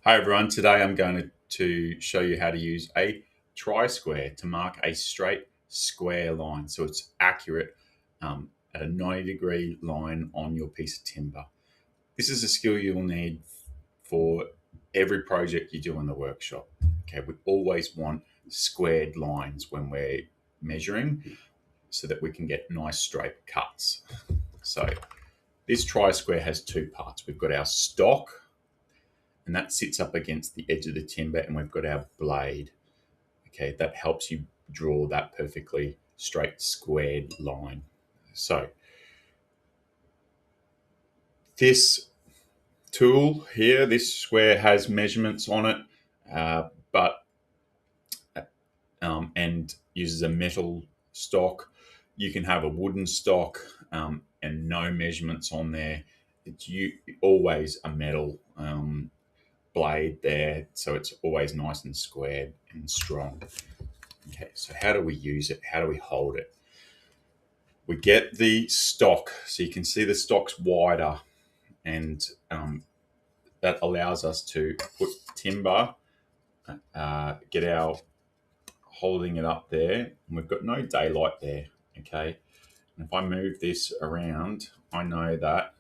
Hi everyone, today I'm going to show you how to use a tri-square to mark a straight square line so it's accurate at a 90-degree line on your piece of timber. This is a skill you'll need for every project you do in the workshop. Okay, we always want squared lines when we're measuring so that we can get nice straight cuts. So this tri-square has two parts. We've got our stock, and that sits up against the edge of the timber, and we've got our blade. Okay, that helps you draw that perfectly straight squared line. So this tool here, this square has measurements on it, and uses a metal stock. You can have a wooden stock and no measurements on there. It's always a metal blade there, so it's always nice and squared and strong. Okay, so how do we use it? How do we hold it? We get the stock, so you can see the stock's wider, and that allows us to put timber, get our holding it up there, and we've got no daylight there. Okay, and if I move this around, I know that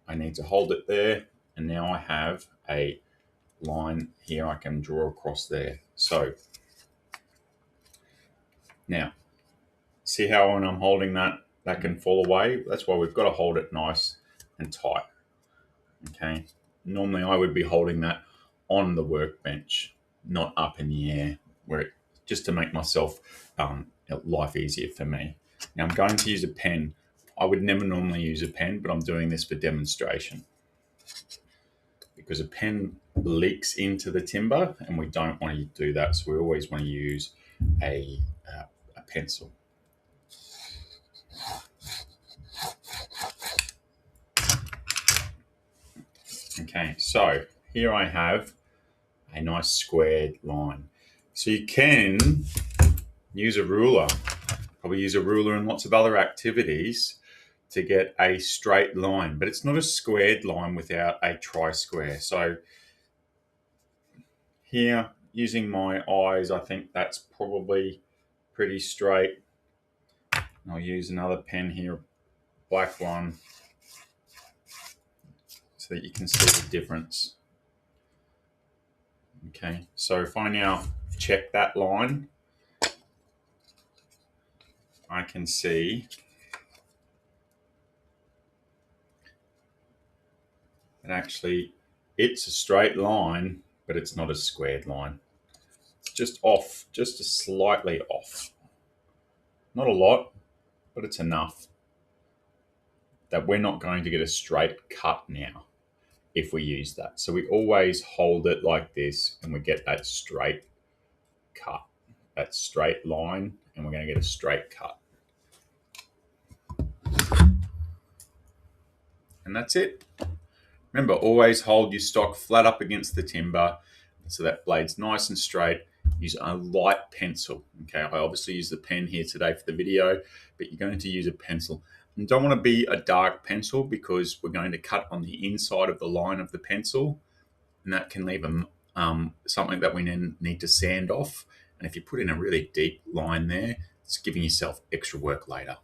I need to hold it there, and now I have a line here I can draw across there. So now, see how when I'm holding that can fall away? That's why we've got to hold it nice and tight. Okay. Normally I would be holding that on the workbench, not up in the air, just to make myself life easier for me. Now I'm going to use a pen. I would never normally use a pen, but I'm doing this for demonstration because a pen leaks into the timber, and we don't want to do that. So we always want to use a pencil. Okay, so here I have a nice squared line. So you can use a ruler, probably use a ruler in lots of other activities to get a straight line, but it's not a squared line without a tri-square. So here, using my eyes, I think that's probably pretty straight. I'll use another pen here, black one, so that you can see the difference. Okay, so if I now check that line, I can see that actually it's a straight line, but it's not a squared line. It's just off, just slightly off. Not a lot, but it's enough that we're not going to get a straight cut now if we use that. So we always hold it like this, and we get that straight cut, that straight line, and we're going to get a straight cut. And that's it. Remember, always hold your stock flat up against the timber so that blade's nice and straight. Use a light pencil. Okay, I obviously use the pen here today for the video, but you're going to use a pencil. And don't want to be a dark pencil because we're going to cut on the inside of the line of the pencil, and that can leave something that we need to sand off. And if you put in a really deep line there, it's giving yourself extra work later.